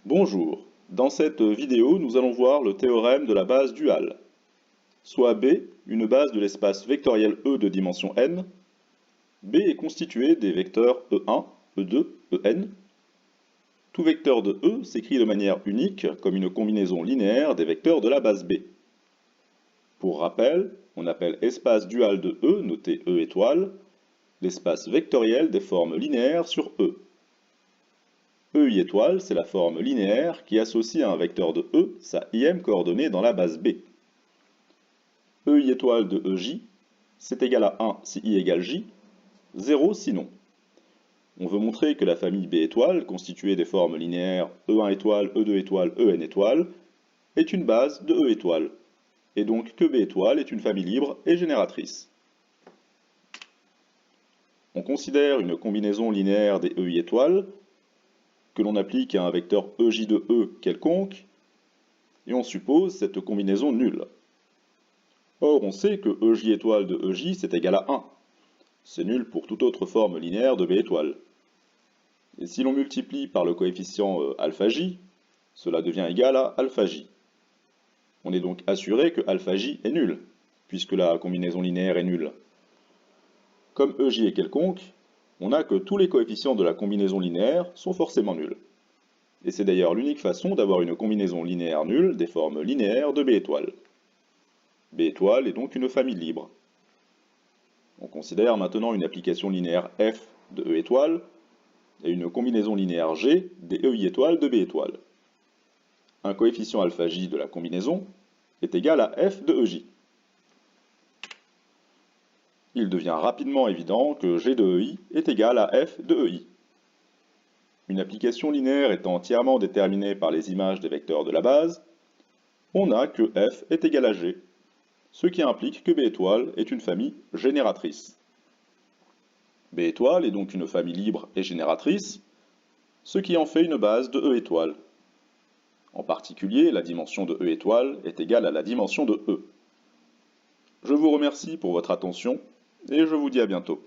Bonjour, dans cette vidéo nous allons voir le théorème de la base duale. Soit B, une base de l'espace vectoriel E de dimension n. B est constitué des vecteurs E1, E2, En. Tout vecteur de E s'écrit de manière unique comme une combinaison linéaire des vecteurs de la base B. Pour rappel, on appelle espace dual de E, noté E étoile, l'espace vectoriel des formes linéaires sur E. EI étoile, c'est la forme linéaire qui associe à un vecteur de E sa im coordonnée dans la base B. EI étoile de EJ, c'est égal à 1 si I égale J, 0 sinon. On veut montrer que la famille B étoile, constituée des formes linéaires E1 étoile, E2 étoile, En étoile, est une base de E étoile, et donc que B étoile est une famille libre et génératrice. On considère une combinaison linéaire des EI étoiles, que l'on applique à un vecteur EJ de E quelconque, et on suppose cette combinaison nulle. Or, on sait que EJ étoile de EJ, c'est égal à 1. C'est nul pour toute autre forme linéaire de B étoile. Et si l'on multiplie par le coefficient alpha j, cela devient égal à alpha j. On est donc assuré que alpha j est nul, puisque la combinaison linéaire est nulle. Comme EJ est quelconque, on a que tous les coefficients de la combinaison linéaire sont forcément nuls. Et c'est d'ailleurs l'unique façon d'avoir une combinaison linéaire nulle des formes linéaires de B étoile. B étoile est donc une famille libre. On considère maintenant une application linéaire f de E étoile et une combinaison linéaire G des EI étoiles de B étoile. Un coefficient alpha j de la combinaison est égal à f de EJ. Il devient rapidement évident que G de EI est égal à f de EI. Une application linéaire étant entièrement déterminée par les images des vecteurs de la base, on a que f est égal à G, ce qui implique que B étoile est une famille génératrice. B étoile est donc une famille libre et génératrice, ce qui en fait une base de E étoile. En particulier, la dimension de E étoile est égale à la dimension de E. Je vous remercie pour votre attention et je vous dis à bientôt.